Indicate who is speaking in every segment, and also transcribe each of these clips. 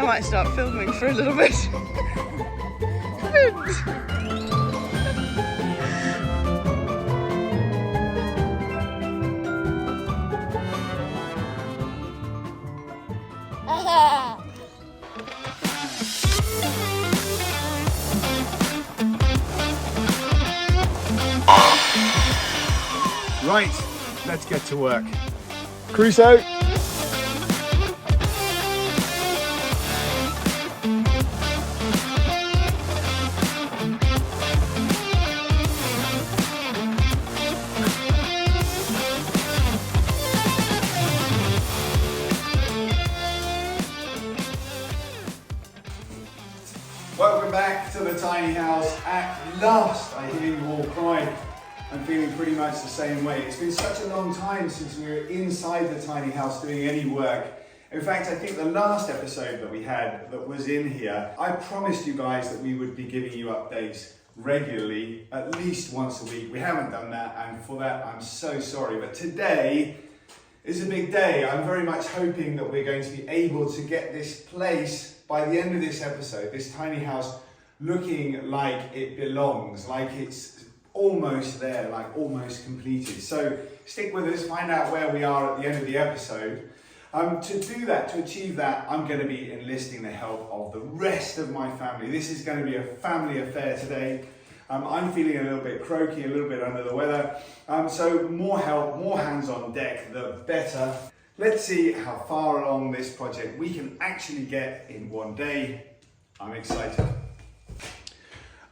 Speaker 1: I might start filming for a little bit.
Speaker 2: Right, let's get to work. Crusoe. Welcome back to the tiny house. At last, I hear you all cry. I'm feeling pretty much the same way. It's been such a long time since we were inside the tiny house doing any work. In fact, I think the last episode that we had that was in here, I promised you guys that we would be giving you updates regularly, at least once a week. We haven't done that, and for that, I'm so sorry. But today is a big day. I'm very much hoping that we're going to be able to get this place, by the end of this episode, this tiny house, looking like it belongs, like it's almost there, like almost completed. So stick with us, find out where we are at the end of the episode. To do that, to achieve that, I'm going to be enlisting the help of the rest of my family. This is going to be a family affair today. I'm feeling a little bit croaky, a little bit under the weather. So more help, more hands on deck, the better. Let's see how far along this project we can actually get in one day. I'm excited.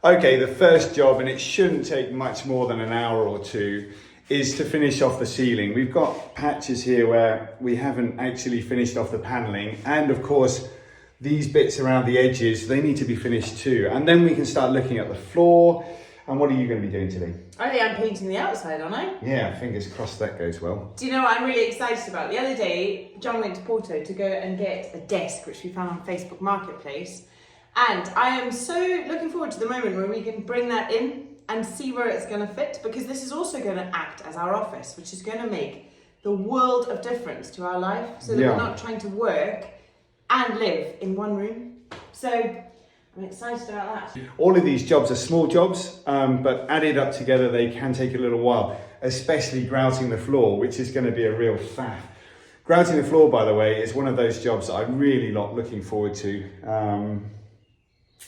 Speaker 2: Okay, the first job, and it shouldn't take much more than an hour or two, is to finish off the ceiling. We've got patches here where we haven't actually finished off the paneling, and of course these bits around the edges, they need to be finished too. And then we can start looking at the floor. And what are you going to be doing today?
Speaker 3: I think I'm painting the outside, aren't I?
Speaker 2: Yeah, fingers crossed that goes well.
Speaker 3: Do you know what I'm really excited about? The other day, John went to Porto to go and get a desk, which we found on Facebook Marketplace. And I am so looking forward to the moment where we can bring that in and see where it's going to fit, because this is also going to act as our office, which is going to make the world of difference to our life, so that we're not trying to work and live in one room. So I'm excited about that.
Speaker 2: All of these jobs are small jobs, but added up together, they can take a little while, especially grouting the floor, which is going to be a real faff. Grouting the floor, by the way, is one of those jobs that I'm really not looking forward to.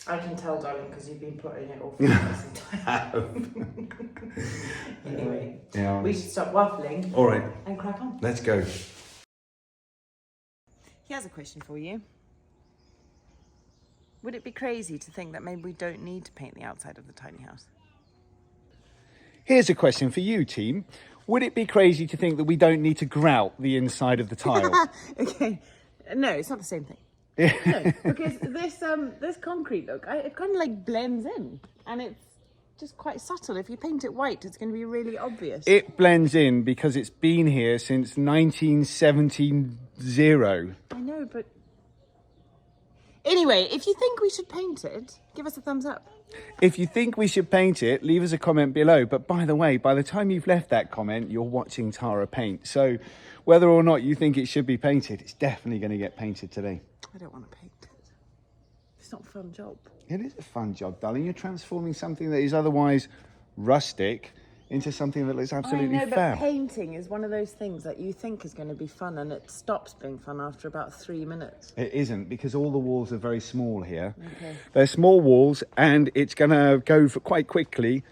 Speaker 3: I can tell, darling, because you've been putting it off for this time. Anyway, we should stop waffling.
Speaker 2: All right,
Speaker 3: and crack on.
Speaker 2: Let's go.
Speaker 1: Here's a question for you. Would it be crazy to think that maybe we don't need to paint the outside of the tiny house?
Speaker 2: Here's a question for you, team. Would it be crazy to think that we don't need to grout the inside of the tile?
Speaker 1: Okay, no, it's not the same thing.
Speaker 2: Yeah.
Speaker 1: No, because this concrete look, it kind of like blends in, and it's just quite subtle. If you paint it white, it's going to be really obvious.
Speaker 2: It blends in because it's been here since 1970.
Speaker 1: I know, but anyway, if you think we should paint it, give us a thumbs up.
Speaker 2: If you think we should paint it, leave us a comment below. But by the way, by the time you've left that comment, you're watching Tara paint. So whether or not you think it should be painted, it's definitely going to get painted today.
Speaker 1: I don't want to paint it. It's not a fun job.
Speaker 2: It is a fun job, darling. You're transforming something that is otherwise rustic into something that looks absolutely
Speaker 1: I know,
Speaker 2: fab.
Speaker 1: but painting is one of those things that you think is going to be fun, and it stops being fun after about 3 minutes.
Speaker 2: It isn't, because all the walls are very small here.
Speaker 1: Okay.
Speaker 2: They're small walls, and it's going to go for quite quickly.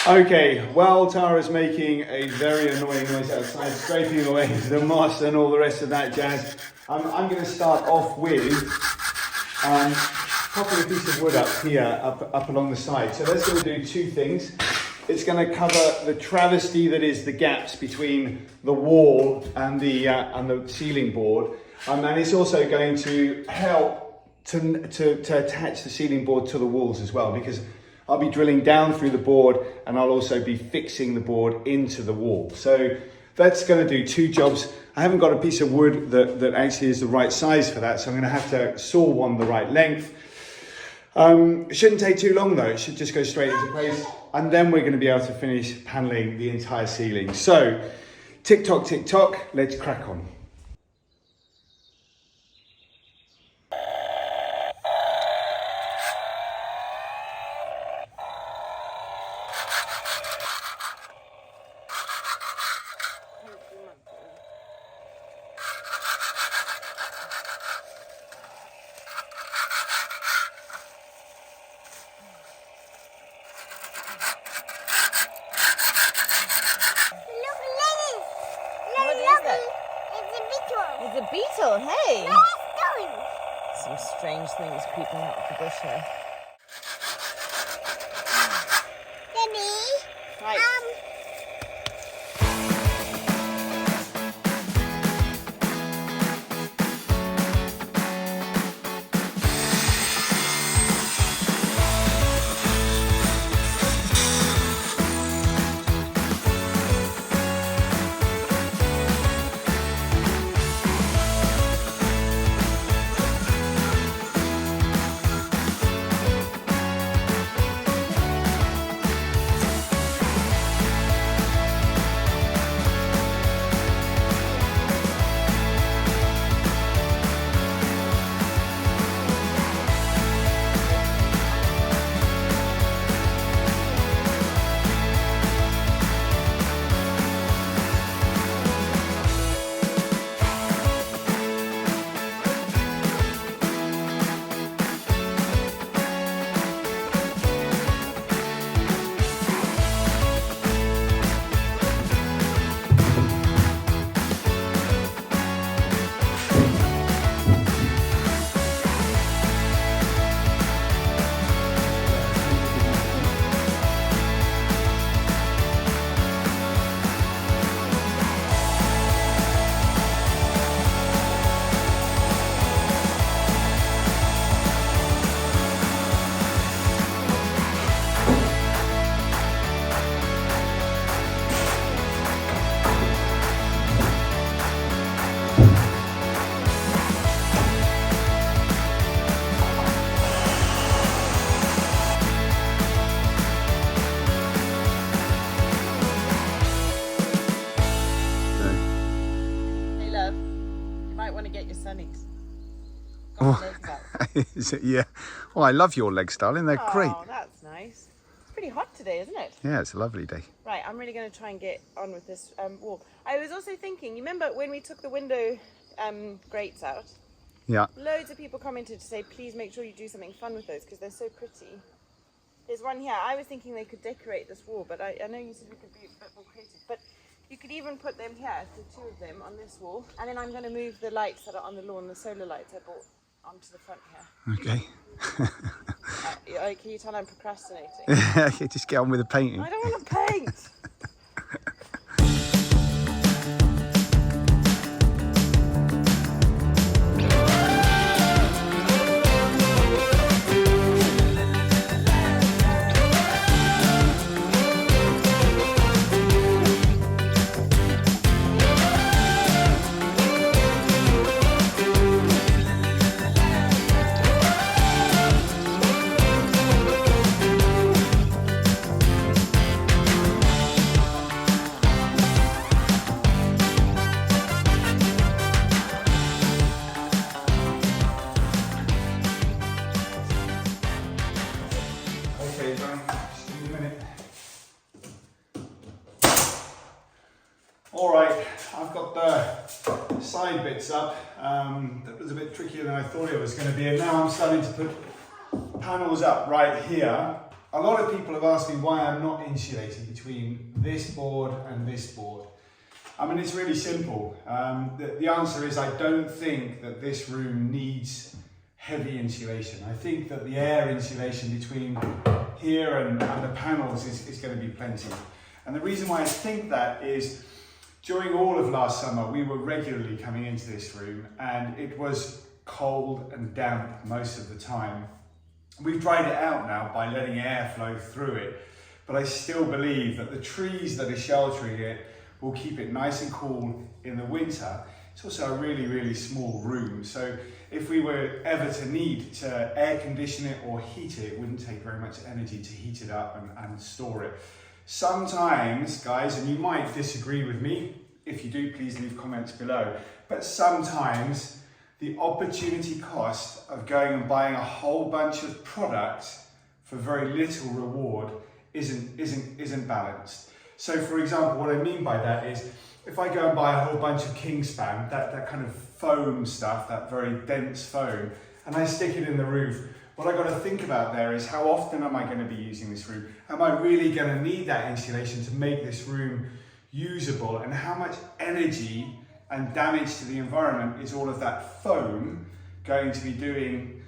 Speaker 2: Okay, while Tara's making a very annoying noise outside, scraping away the moss and all the rest of that jazz, I'm going to start off with popping a piece of wood up here, up along the side. So that's going to do two things. It's going to cover the travesty that is the gaps between the wall and the ceiling board, and it's also going to help to attach the ceiling board to the walls as well, because I'll be drilling down through the board, and I'll also be fixing the board into the wall. So that's going to do two jobs. I haven't got a piece of wood that actually is the right size for that, so I'm going to have to saw one the right length. It shouldn't take too long though, it should just go straight into place, and then we're going to be able to finish paneling the entire ceiling. So tick tock, let's crack on.
Speaker 1: It's a beetle, hey!
Speaker 4: No, it's going.
Speaker 1: Some strange things creeping out of the bush here.
Speaker 4: Daddy,
Speaker 1: Right. Hey, love. You might want to get your sunnies. Got your legs out.
Speaker 2: Is it? Yeah. Oh, I love your legs, darling. They're great.
Speaker 1: Oh, that's nice. It's pretty hot today, isn't it?
Speaker 2: Yeah, it's a lovely day.
Speaker 1: Right, I'm really going to try and get on with this wall. I was also thinking, you remember when we took the window grates out?
Speaker 2: Yeah.
Speaker 1: Loads of people commented to say, please make sure you do something fun with those because they're so pretty. There's one here. I was thinking they could decorate this wall, but I know you said we could be a bit more creative. But you could even put them here, the two of them, on this wall. And then I'm going to move the lights that are on the lawn, the solar lights I bought, onto the front here.
Speaker 2: Okay.
Speaker 1: Can you tell I'm procrastinating?
Speaker 2: Okay, just get on with the painting.
Speaker 1: I don't want to paint.
Speaker 2: Alright, I've got the side bits up. That was a bit trickier than I thought it was going to be, and now I'm starting to put panels up right here. A lot of people have asked me why I'm not insulating between this board and this board. I mean, it's really simple. The answer is I don't think that this room needs heavy insulation. I think that the air insulation between here and the panels is going to be plenty. And the reason why I think that is during all of last summer, we were regularly coming into this room and it was cold and damp most of the time. We've dried it out now by letting air flow through it, but I still believe that the trees that are sheltering it will keep it nice and cool in the winter. It's also a really, really small room, so if we were ever to need to air condition it or heat it, it wouldn't take very much energy to heat it up and store it. Sometimes, guys, and you might disagree with me, if you do, please leave comments below, but sometimes the opportunity cost of going and buying a whole bunch of products for very little reward isn't balanced. So for example, what I mean by that is, if I go and buy a whole bunch of Kingspan, that kind of foam stuff, that very dense foam, and I stick it in the roof, what I got to think about there is how often am I going to be using this room? Am I really going to need that insulation to make this room usable? And how much energy and damage to the environment is all of that foam going to be doing,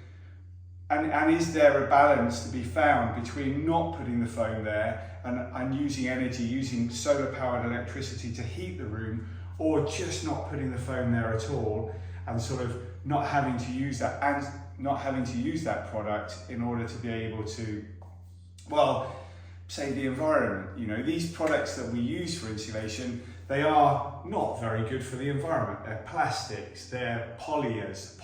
Speaker 2: and is there a balance to be found between not putting the foam there and using energy, using solar powered electricity to heat the room, or just not putting the foam there at all and sort of not having to use that, and not having to use that product in order to be able to, well, save the environment. You know, these products that we use for insulation, they are not very good for the environment. They're plastics, they're polymers,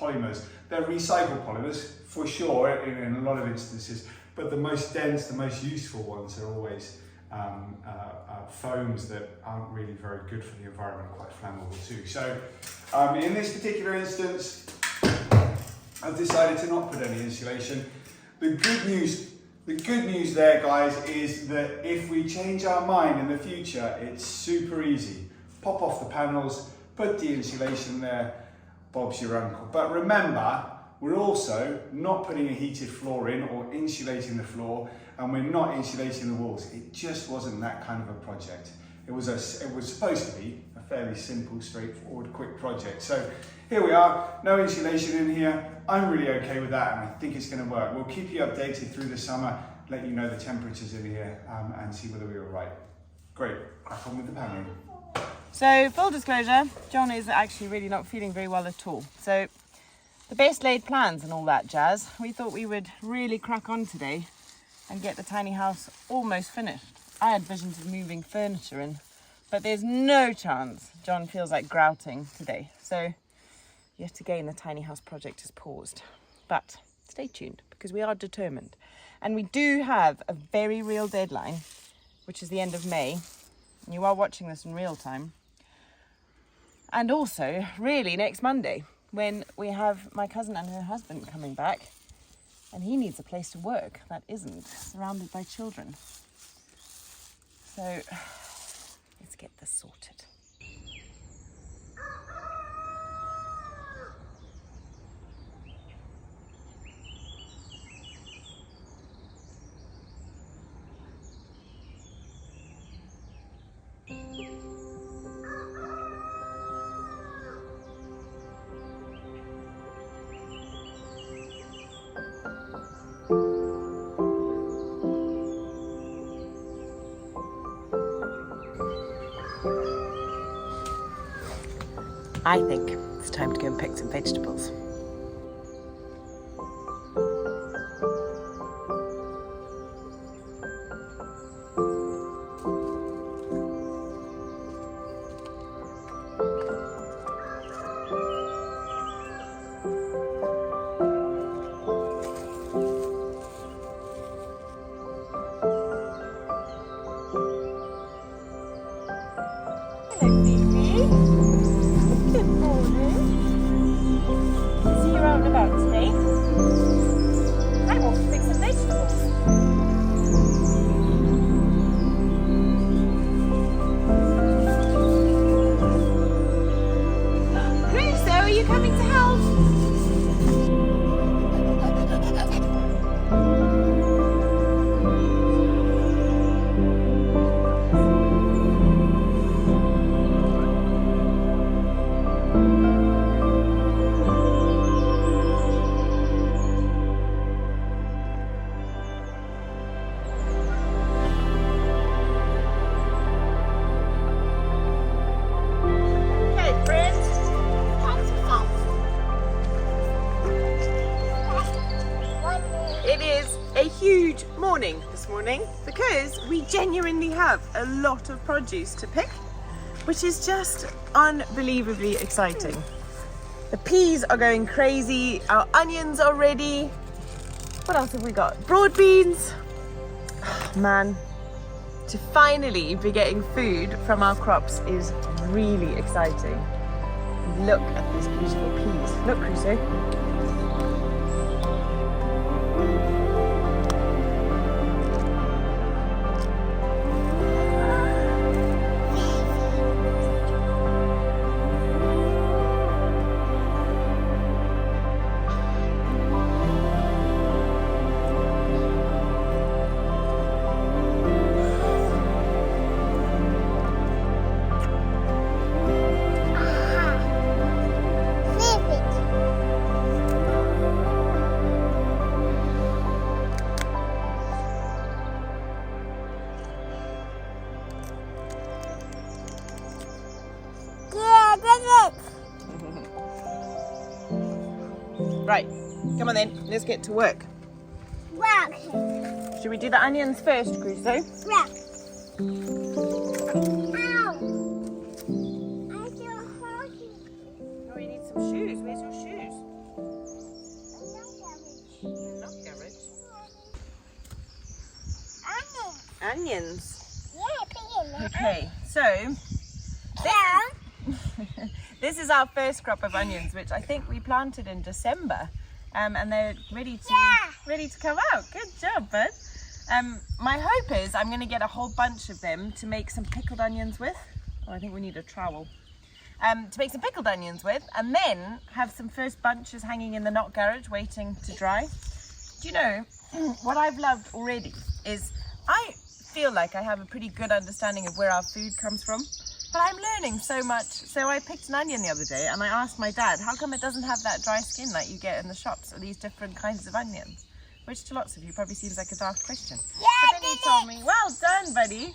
Speaker 2: they're recycled polymers for sure in a lot of instances, but the most dense, the most useful ones are always foams that aren't really very good for the environment, quite flammable too. So in this particular instance, I've decided to not put any insulation. The good news there, guys, is that if we change our mind in the future, it's super easy. Pop off the panels, put the insulation there, Bob's your uncle. But remember, we're also not putting a heated floor in or insulating the floor, and we're not insulating the walls. It just wasn't that kind of a project. It was supposed to be a fairly simple, straightforward, quick project. So here we are, no insulation in here. I'm really okay with that, and I think it's going to work. We'll keep you updated through the summer, let you know the temperatures in here, and see whether we were right. Great, crack on with the paneling.
Speaker 1: So, full disclosure, John is actually really not feeling very well at all. So, the best laid plans and all that jazz, we thought we would really crack on today and get the tiny house almost finished. I had visions of moving furniture in, but there's no chance John feels like grouting today. So, yet again, the tiny house project is paused. But stay tuned, because we are determined. And we do have a very real deadline, which is the end of May. You are watching this in real time. And also, really, next Monday, when we have my cousin and her husband coming back, and he needs a place to work that isn't surrounded by children. So, let's get this sorted. I think it's time to go and pick some vegetables. Hello, Phoebe. Good morning. See you out and about today. I want to pick some vegetables. Crusoe, are you coming to help? It is a huge morning this morning because we genuinely have a lot of produce to pick, which is just unbelievably exciting. The peas are going crazy, our onions are ready. What else have we got? Broad beans. Oh, man, to finally be getting food from our crops is really exciting. Look at these beautiful peas. Look, Crusoe. Right, come on then, let's get to work.
Speaker 4: Rock.
Speaker 1: Should we do the onions first, Crusoe?
Speaker 4: Rock. Ow. I feel hungry.
Speaker 1: Oh, you need some shoes. Where's your shoes? Not garage. Onions.
Speaker 4: Yeah,
Speaker 1: Okay, so this is our first crop of onions, which I think we planted in December, and they're ready to come out. Good job, bud. My hope is I'm going to get a whole bunch of them to make some pickled onions with. Oh, I think we need a trowel. To make some pickled onions with, and then have some first bunches hanging in the knot garage waiting to dry. Do you know, what I've loved already is I feel like I have a pretty good understanding of where our food comes from, but I'm learning so much. So I picked an onion the other day and I asked my dad, how come it doesn't have that dry skin like you get in the shops, or these different kinds of onions? Which to lots of you probably seems like a daft question. But then he told me, well done, buddy,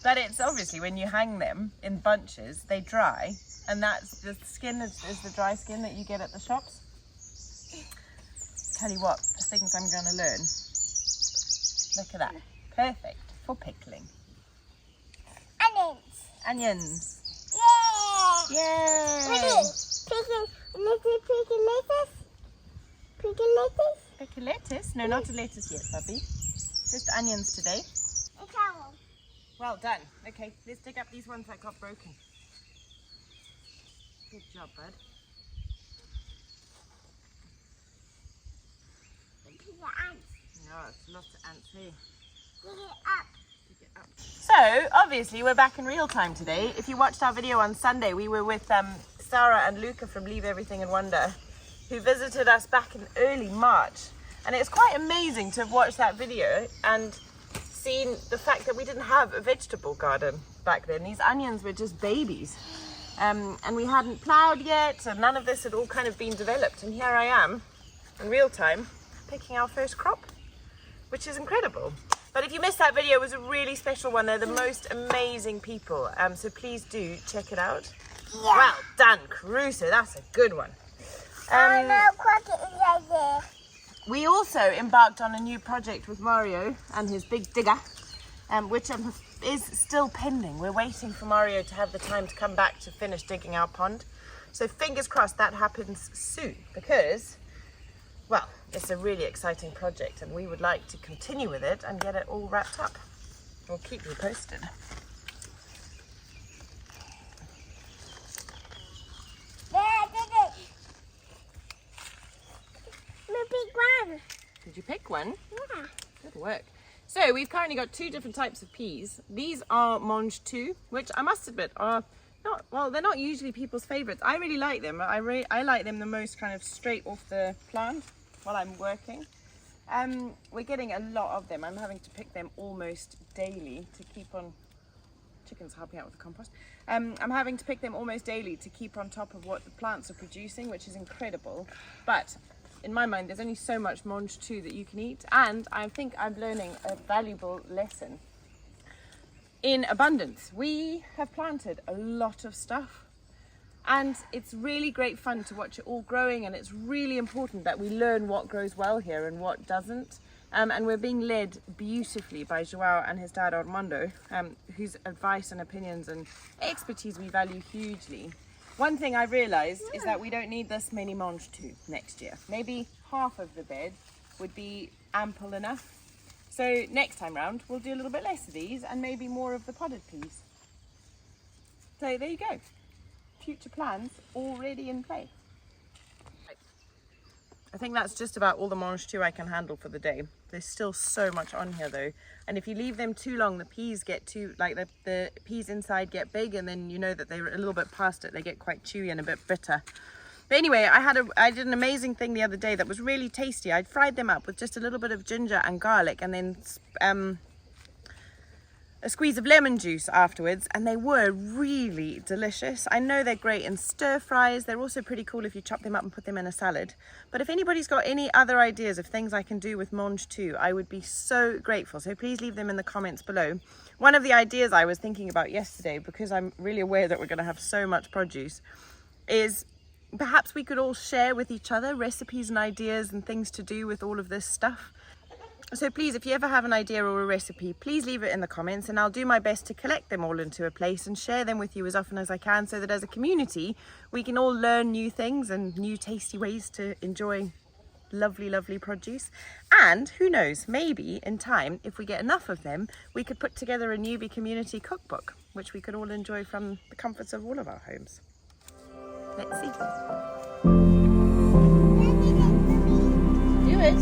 Speaker 1: that it's obviously when you hang them in bunches, they dry, and that's the skin is the dry skin that you get at the shops. Tell you what, the things I'm going to learn. Look at that. Perfect for pickling.
Speaker 4: Onions.
Speaker 1: Onions.
Speaker 4: Yeah.
Speaker 1: Yay!
Speaker 4: Pickle lettuce.
Speaker 1: Pick a lettuce? No, not a lettuce yet, Bubby. Just onions today.
Speaker 4: A towel.
Speaker 1: Well done. Okay, let's dig up these ones that got broken. Good job, bud.
Speaker 4: The ants.
Speaker 1: No, it's lots of ants here.
Speaker 4: Dig it up.
Speaker 1: Dig it up. So, obviously, we're back in real time today. If you watched our video on Sunday, we were with Sarah and Luca from Leave Everything and Wonder, who visited us back in early March. And it's quite amazing to have watched that video and seen the fact that we didn't have a vegetable garden back then. These onions were just babies. And we hadn't ploughed yet, and none of this had all kind of been developed. And here I am, in real time, picking our first crop, which is incredible. But if you missed that video, it was a really special one. They're the most amazing people. So please do check it out.
Speaker 4: Yeah.
Speaker 1: Well done, Crusoe. That's a good one.
Speaker 4: Oh no, Crockett is right there.
Speaker 1: We also embarked on a new project with Mario and his big digger, which is still pending. We're waiting for Mario to have the time to come back to finish digging our pond. So fingers crossed that happens soon, because, well, it's a really exciting project and we would like to continue with it and get it all wrapped up. We'll keep you posted.
Speaker 4: There, I did it. The big one.
Speaker 1: Did you pick one?
Speaker 4: Yeah.
Speaker 1: Good work. So we've currently got two different types of peas. These are Mange 2, which I must admit are not, well, they're not usually people's favourites. I really like them. I like them the most kind of straight off the plant while I'm working. We're getting a lot of them. I'm having to pick them almost daily to keep on, chickens helping out with the compost. I'm having to pick them almost daily to keep on top of what the plants are producing, which is incredible. But in my mind, there's only so much Mange 2 that you can eat, and I think I'm learning a valuable lesson in abundance. We have planted a lot of stuff, and it's really great fun to watch it all growing, and it's really important that we learn what grows well here and what doesn't. And we're being led beautifully by Joao and his dad Armando, whose advice and opinions and expertise we value hugely. One thing I've realised is that we don't need this many Mange 2 next year. Maybe half of the bed would be ample enough. So next time round, we'll do a little bit less of these and maybe more of the podded peas. So there you go. Future plans already in place. I think that's just about all the Mange 2 I can handle for the day. There's still so much on here though. And if you leave them too long, the peas get too, like the peas inside get big, and then you know that they're a little bit past it. They get quite chewy and a bit bitter. But anyway, I did an amazing thing the other day that was really tasty. I fried them up with just a little bit of ginger and garlic, and then a squeeze of lemon juice afterwards, and they were really delicious. I know they're great in stir fries. They're also pretty cool if you chop them up and put them in a salad. But if anybody's got any other ideas of things I can do with Mange 2, I would be so grateful. So please leave them in the comments below. One of the ideas I was thinking about yesterday, because I'm really aware that we're going to have so much produce, is perhaps we could all share with each other recipes and ideas and things to do with all of this stuff. So please, if you ever have an idea or a recipe, please leave it in the comments and I'll do my best to collect them all into a place and share them with you as often as I can, so that as a community we can all learn new things and new tasty ways to enjoy lovely, lovely produce. And who knows, maybe in time, if we get enough of them, we could put together a newbie community cookbook, which we could all enjoy from the comforts of all of our homes. Let's see. Do it.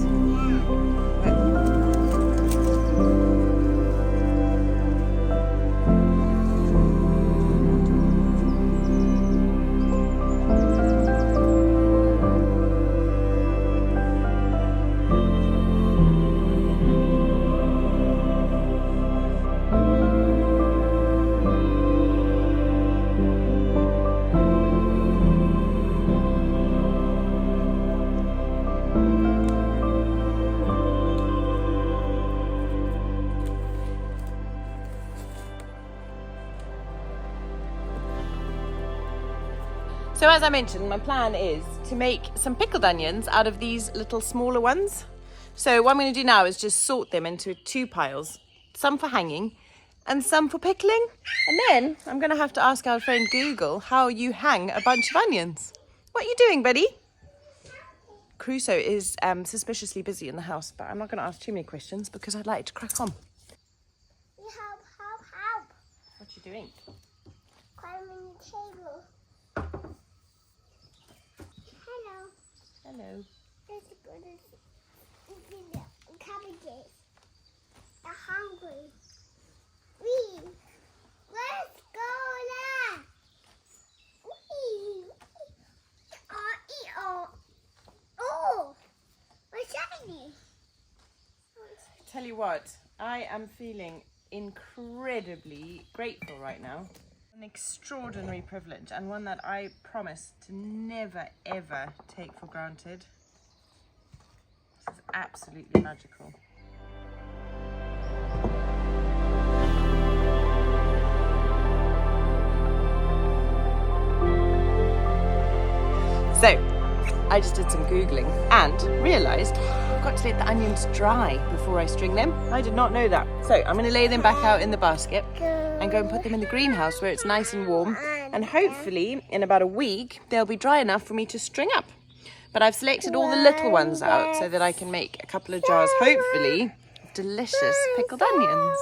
Speaker 1: So as I mentioned, my plan is to make some pickled onions out of these little smaller ones. So what I'm going to do now is just sort them into 2 piles, some for hanging and some for pickling. And then I'm going to have to ask our friend Google how you hang a bunch of onions. What are you doing, buddy? Crusoe is suspiciously busy in the house, but I'm not going to ask too many questions because I'd like to crack on.
Speaker 4: Help.
Speaker 1: What are you doing?
Speaker 4: Climbing the table. Hello.
Speaker 1: Hello.
Speaker 4: Let's go to the cabbages. They're hungry. Let's go there. Oh, what's happening?
Speaker 1: Tell you what, I am feeling incredibly grateful right now. An extraordinary privilege, and one that I promise to never ever take for granted. This is absolutely magical. So, I just did some Googling and realised I've got to let the onions dry before I string them. I did not know that. So I'm going to lay them back out in the basket and go and put them in the greenhouse where it's nice and warm. And hopefully in about a week, they'll be dry enough for me to string up. But I've selected all the little ones out so that I can make a couple of jars, hopefully, of delicious pickled onions.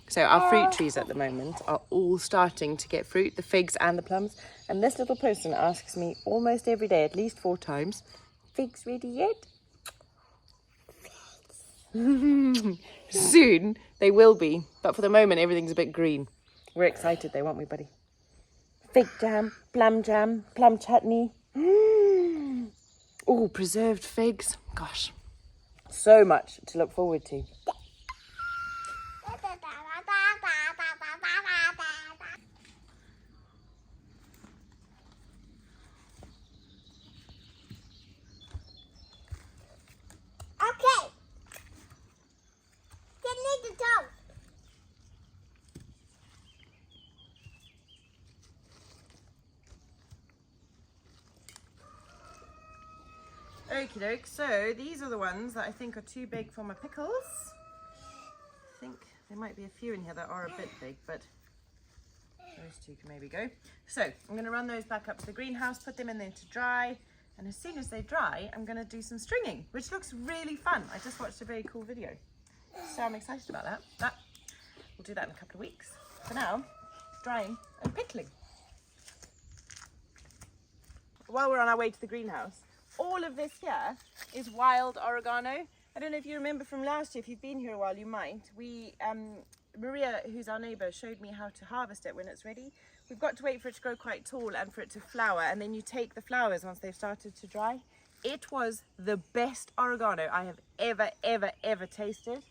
Speaker 1: So our fruit trees at the moment are all starting to get fruit, the figs and the plums. And this little person asks me almost every day, at least 4 times, figs ready yet? Soon they will be, but for the moment everything's a bit green. We're excited though, aren't we, buddy? Fig jam, plum chutney. Oh, preserved figs. Gosh, so much to look forward to.
Speaker 4: Okay. Get me the toast.
Speaker 1: Okie doke, so these are the ones that I think are too big for my pickles. I think there might be a few in here that are a bit big, but those 2 can maybe go. So I'm going to run those back up to the greenhouse, put them in there to dry, and as soon as they dry, I'm going to do some stringing, which looks really fun. I just watched a very cool video, so I'm excited about that. We'll do that in a couple of weeks. For now, drying and pickling. While we're on our way to the greenhouse, all of this here is wild oregano. I don't know if you remember from last year, if you've been here a while, you might. Maria, who's our neighbour, showed me how to harvest it when it's ready. We've got to wait for it to grow quite tall and for it to flower, and then you take the flowers once they've started to dry. It was the best oregano I have ever tasted.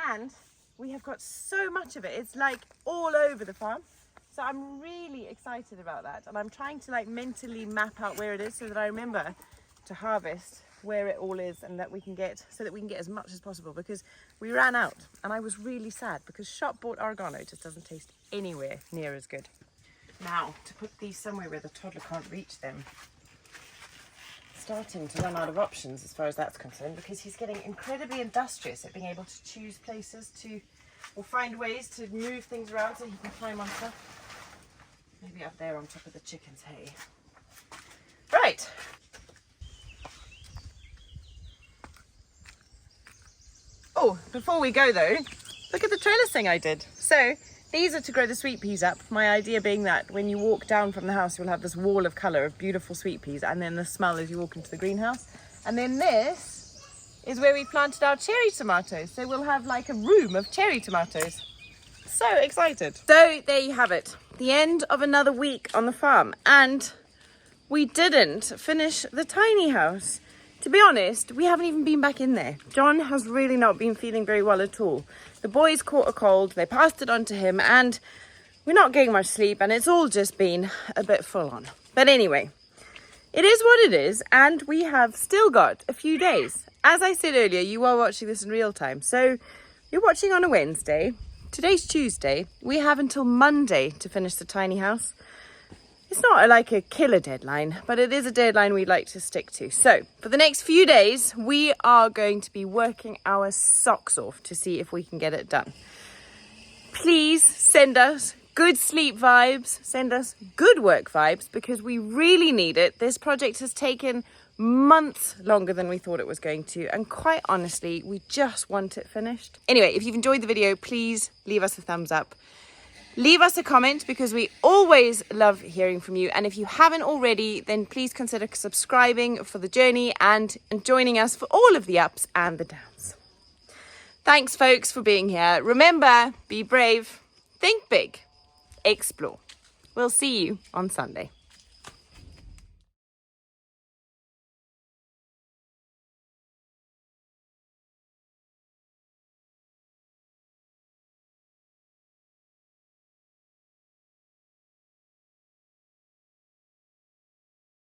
Speaker 1: And we have got so much of it. It's like all over the farm. So I'm really excited about that. And I'm trying to like mentally map out where it is so that I remember to harvest where it all is, and that we can get, so that we can get as much as possible, because we ran out and I was really sad because shop bought oregano just doesn't taste anywhere near as good. now to put these somewhere where the toddler can't reach them. Starting to run out of options as far as that's concerned, because he's getting incredibly industrious at being able to choose places to, or find ways to move things around so he can climb on stuff. Maybe up there on top of the chickens' hay. Right. Oh, before we go though, look at the trellis thing I did. So these are to grow the sweet peas up. My idea being that when you walk down from the house, you'll have this wall of colour of beautiful sweet peas, and then the smell as you walk into the greenhouse. And then this is where we planted our cherry tomatoes. So we'll have like a room of cherry tomatoes. So excited. So there you have it. The end of another week on the farm. And we didn't finish the tiny house. To be honest, we haven't even been back in there. John has really not been feeling very well at all. The boys caught a cold, they passed it on to him, and we're not getting much sleep, and it's all just been a bit full on. But anyway, it is what it is, and we have still got a few days. As I said earlier, you are watching this in real time, so you're watching on a Wednesday. Today's Tuesday. We have until Monday to finish the tiny house. It's not like a killer deadline, but it is a deadline we'd like to stick to. So for the next few days, we are going to be working our socks off to see if we can get it done. Please send us good sleep vibes, send us good work vibes, because we really need it. This project has taken months longer than we thought it was going to, and quite honestly, we just want it finished. Anyway, if you've enjoyed the video, please leave us a thumbs up. Leave us a comment, because we always love hearing from you. And if you haven't already, then please consider subscribing for the journey and joining us for all of the ups and the downs. Thanks, folks, for being here. Remember, be brave, think big, explore. We'll see you on Sunday.